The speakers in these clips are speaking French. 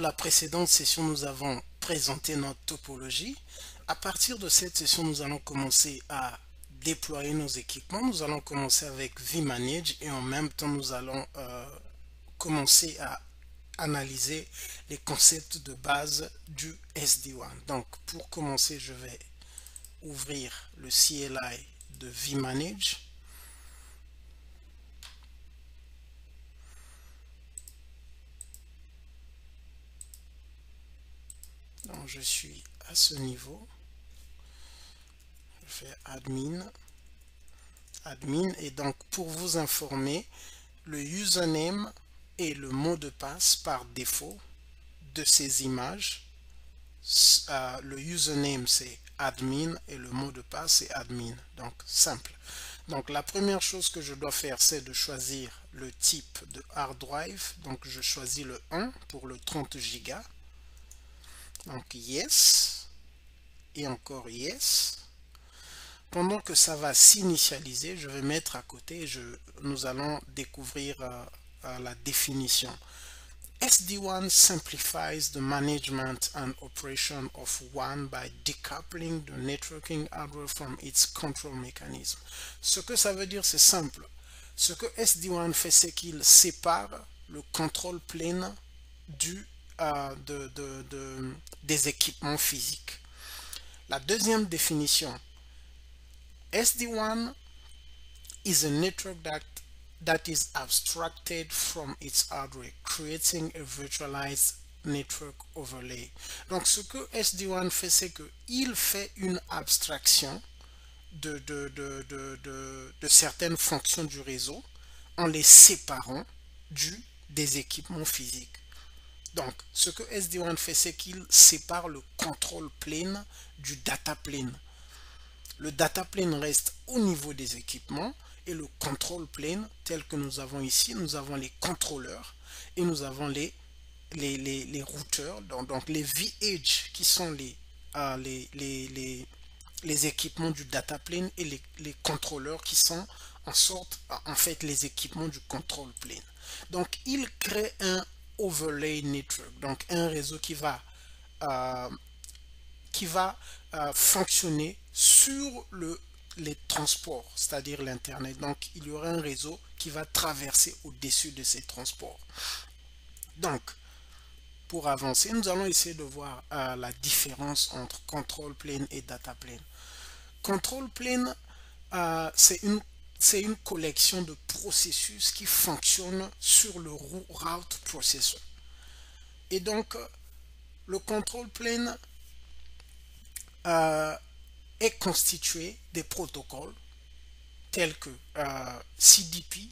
la précédente session, nous avons présenté notre topologie. À partir de cette session, nous allons commencer à déployer nos équipements. Nous allons commencer avec vManage et en même temps, nous allons commencer à analyser les concepts de base du SD-WAN. Donc, pour commencer, je vais ouvrir le CLI de vManage. Donc, je suis à ce niveau. Je fais admin et donc pour vous informer, le username et le mot de passe par défaut de ces images. Le username c'est admin et le mot de passe c'est admin, donc simple. Donc la première chose que je dois faire, c'est de choisir le type de hard drive. Donc je choisis le 1 pour le 30 Go. Donc yes et encore yes. Pendant que ça va s'initialiser, je vais mettre à côté, nous allons découvrir la définition. SD-WAN simplifies the management and operation of WAN by decoupling the networking hardware from its control mechanism. Ce que ça veut dire, c'est simple. Ce que SD-WAN fait, c'est qu'il sépare le contrôle plane des équipements physiques. La deuxième définition, SD-WAN is a network that is abstracted from its hardware, creating a virtualized network overlay. Donc ce que SD-WAN fait, c'est qu'il fait une abstraction de certaines fonctions du réseau en les séparant des équipements physiques. Donc ce que SD-WAN fait, c'est qu'il sépare le control plane du data plane. Le data plane reste au niveau des équipements et le control plane tel que nous avons ici, nous avons les contrôleurs et nous avons les routeurs, donc les vEdge qui sont les équipements du data plane et les contrôleurs qui sont en fait les équipements du control plane. Donc il crée un overlay network, donc un réseau qui va fonctionner sur les transports, c'est-à-dire l'internet. Donc il y aura un réseau qui va traverser au-dessus de ces transports. Donc pour avancer, nous allons essayer de voir la différence entre control plane et data plane. Control plane, c'est une collection de processus qui fonctionnent sur le route processor. Et donc le control plane est constitué des protocoles tels que CDP,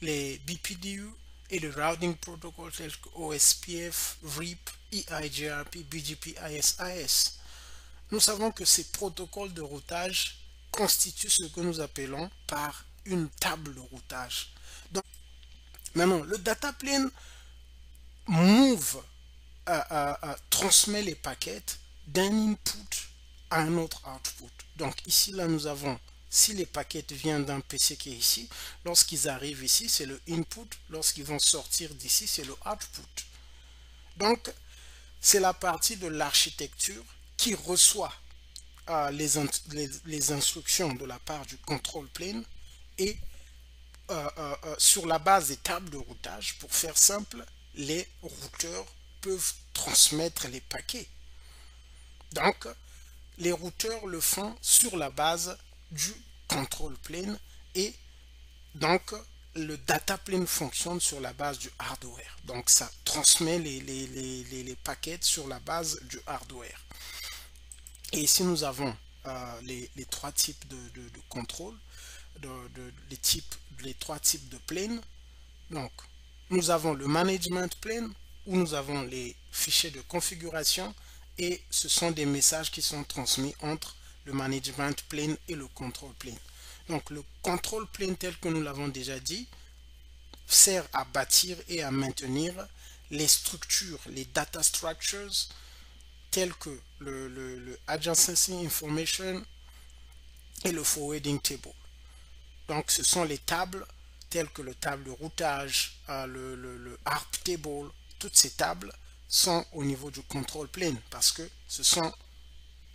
les BPDU et le routing protocol tels que OSPF, VRIP, EIGRP, BGP, IS. Nous savons que ces protocoles de routage constituent ce que nous appelons par une table de routage. Donc, maintenant, le data plane transmet les paquets d'un input à un autre output. Donc ici, là, nous avons, si les paquets viennent d'un PC qui est ici, lorsqu'ils arrivent ici, c'est le input. Lorsqu'ils vont sortir d'ici, c'est le output. Donc, c'est la partie de l'architecture qui reçoit les instructions de la part du control plane et sur la base des tables de routage, pour faire simple, les routeurs peuvent transmettre les paquets. Donc, les routeurs le font sur la base du control plane et donc le data plane fonctionne sur la base du hardware. Donc ça transmet les paquets sur la base du hardware. Et ici nous avons les trois types de contrôle, les trois types de plane. Donc nous avons le management plane où nous avons les fichiers de configuration et ce sont des messages qui sont transmis entre le management plane et le control plane. Donc le control plane tel que nous l'avons déjà dit sert à bâtir et à maintenir les structures, les data structures telles que le adjacency information et le forwarding table. Donc ce sont les tables telles que le table de routage, le ARP table, toutes ces tables sont au niveau du control plane parce que ce sont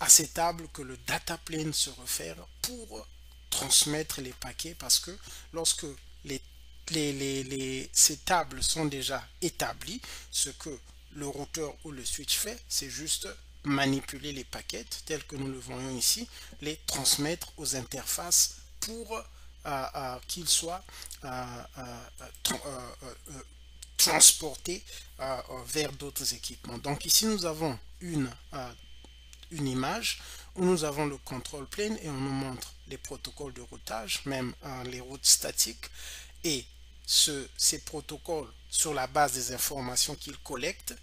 à ces tables que le data plane se réfère pour transmettre les paquets, parce que lorsque ces tables sont déjà établies, ce que le routeur ou le switch fait, c'est juste manipuler les paquets tels que nous le voyons ici, les transmettre aux interfaces pour qu'ils soient transportés vers d'autres équipements. Donc ici nous avons une image où nous avons le control plane et on nous montre les protocoles de routage, même les routes statiques, et ces protocoles, sur la base des informations qu'ils collectent,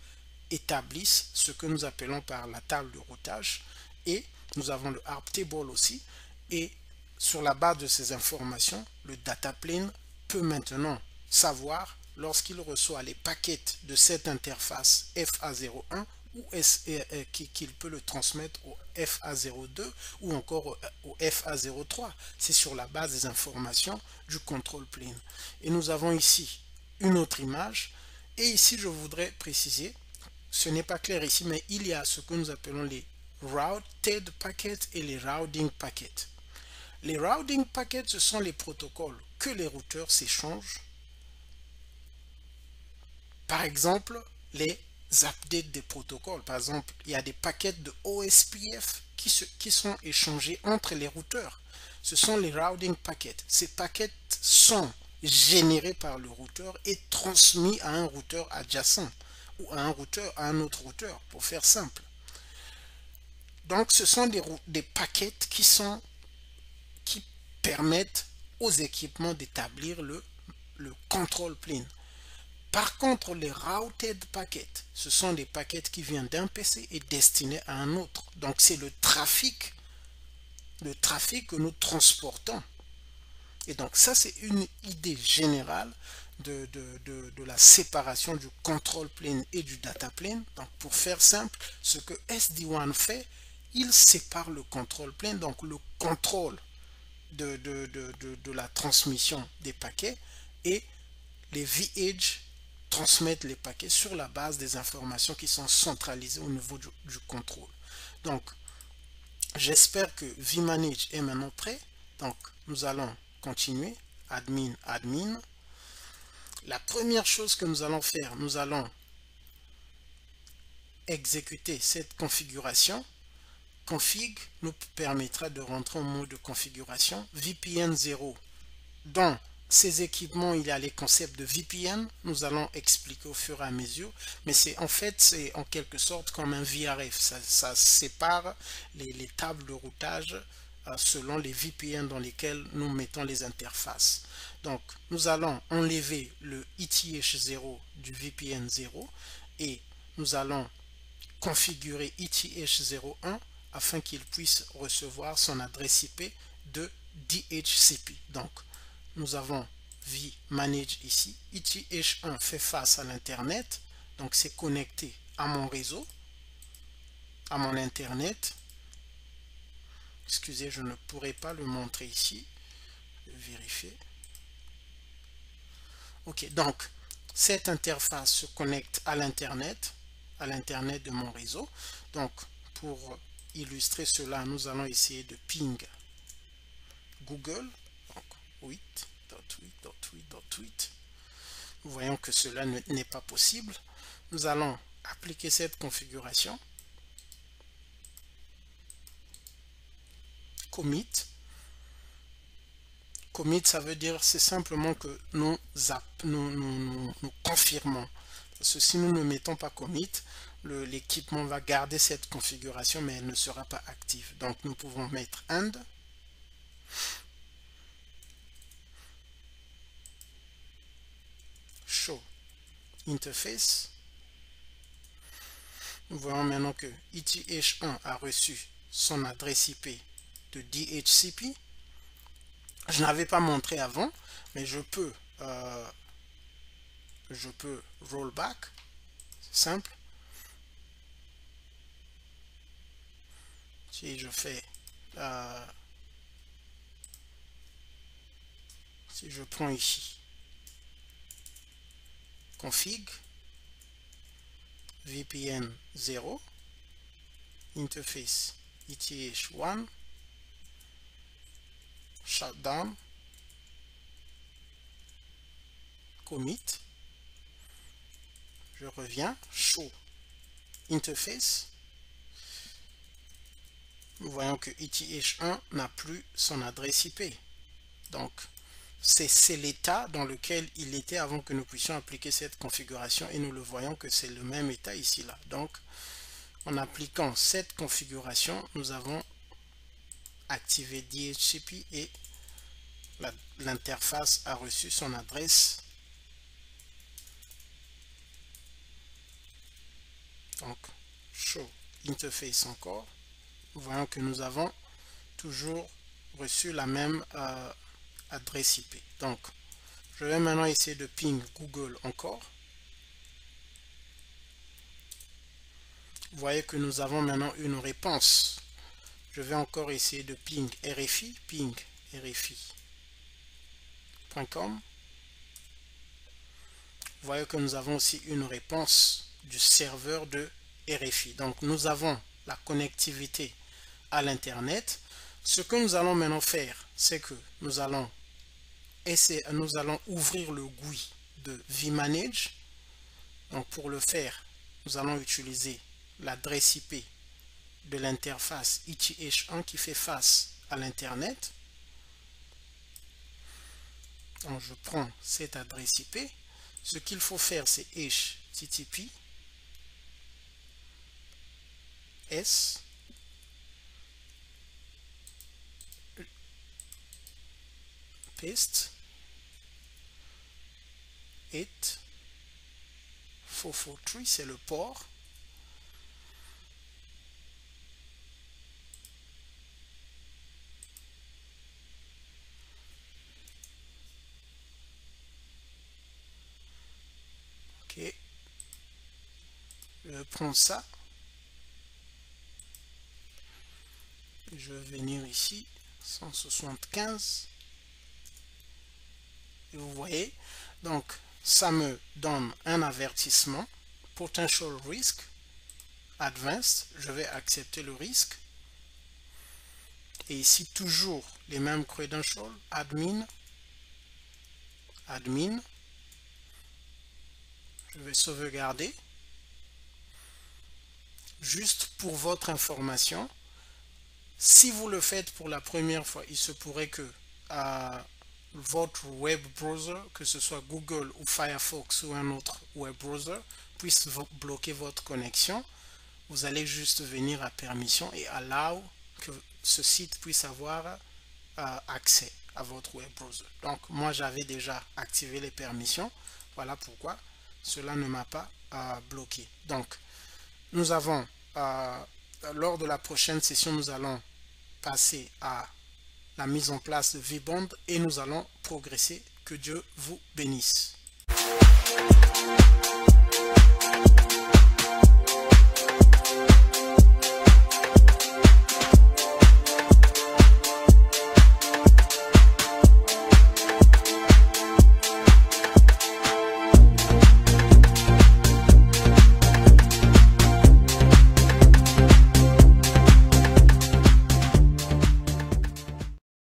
établissent ce que nous appelons par la table de routage. Et nous avons le ARP table aussi, et sur la base de ces informations, le data plane peut maintenant savoir, lorsqu'il reçoit les paquets de cette interface FA01, ou qu'il peut le transmettre au FA02 ou encore au FA03. C'est sur la base des informations du control plane. Et nous avons ici une autre image. Et ici, je voudrais préciser, ce n'est pas clair ici, mais il y a ce que nous appelons les routed packets et les routing packets. Les routing packets, ce sont les protocoles que les routeurs s'échangent. Par exemple, les updates des protocoles. Par exemple, il y a des paquets de OSPF qui sont échangés entre les routeurs. Ce sont les routing packets. Ces paquets sont générés par le routeur et transmis à un routeur adjacent ou à un autre routeur, pour faire simple. Donc, ce sont des paquets qui permettent aux équipements d'établir le control plane. Par contre, les routed packets, ce sont des paquets qui viennent d'un PC et destinés à un autre. Donc, c'est le trafic que nous transportons. Et donc, ça, c'est une idée générale de la séparation du control plane et du data plane. Donc, pour faire simple, ce que SD-WAN fait, il sépare le control plane, donc le contrôle de la transmission des paquets, et les vEdge transmettent les paquets sur la base des informations qui sont centralisées au niveau du contrôle. Donc, j'espère que vManage est maintenant prêt. Donc, nous allons continuer. Admin, admin. La première chose que nous allons faire, nous allons exécuter cette configuration. Config nous permettra de rentrer en mode de configuration. VPN 0. Dans ces équipements, il y a les concepts de VPN. Nous allons expliquer au fur et à mesure. Mais c'est en quelque sorte comme un VRF. Ça sépare les tables de routage selon les VPN dans lesquels nous mettons les interfaces. Donc, nous allons enlever le ETH0 du VPN 0 et nous allons configurer ETH01 afin qu'il puisse recevoir son adresse IP de DHCP. Donc, nous avons vManage ici. ETH1 fait face à l'Internet. Donc, c'est connecté à mon réseau, à mon Internet. Excusez, je ne pourrais pas le montrer ici. Je vais vérifier. Ok, donc, cette interface se connecte à l'Internet de mon réseau. Donc, pour illustrer cela, nous allons essayer de ping Google. Donc, 8.8.8.8. Nous voyons que cela n'est pas possible. Nous allons appliquer cette configuration. Commit. Commit, ça veut dire, c'est simplement que nous confirmons. Parce que si nous ne mettons pas commit, l'équipement va garder cette configuration, mais elle ne sera pas active. Donc, nous pouvons mettre and. Show interface. Nous voyons maintenant que ETH1 a reçu son adresse IP de DHCP. Je n'avais pas montré avant, mais je peux rollback. C'est simple. Si je fais si je prends ici config VPN 0, interface ETH1, shutdown, commit, je reviens, show interface, nous voyons que ETH1 n'a plus son adresse IP. Donc, c'est l'état dans lequel il était avant que nous puissions appliquer cette configuration et nous le voyons que c'est le même état ici là. Donc, en appliquant cette configuration, nous avons activé DHCP et l'interface a reçu son adresse. Donc, show interface encore. Nous voyons que nous avons toujours reçu la même adresse IP. Donc, je vais maintenant essayer de ping Google encore. Vous voyez que nous avons maintenant une réponse. Je vais encore essayer de ping RFI, ping RFI.com. Vous voyez que nous avons aussi une réponse du serveur de RFI. Donc, nous avons la connectivité à l'Internet. Ce que nous allons maintenant faire, c'est que nous allons ouvrir le GUI de vManage. Donc, pour le faire, nous allons utiliser l'adresse IP de l'interface ETH1 qui fait face à l'Internet. Donc, je prends cette adresse IP. Ce qu'il faut faire, c'est HTTP S paste 8443, c'est le port. Ok, je prends ça, je vais venir ici 175 et vous voyez, donc ça me donne un avertissement potential risk advanced. Je vais accepter le risque et ici toujours les mêmes credentials, admin, je vais sauvegarder. Juste pour votre information, si vous le faites pour la première fois, il se pourrait que votre web browser, que ce soit Google ou Firefox ou un autre web browser, puisse bloquer votre connexion. Vous allez juste venir à permission et allow que ce site puisse avoir accès à votre web browser. Donc moi j'avais déjà activé les permissions, voilà pourquoi cela ne m'a pas bloqué. Donc nous avons lors de la prochaine session, nous allons passer à la mise en place de vBond et nous allons progresser. Que Dieu vous bénisse.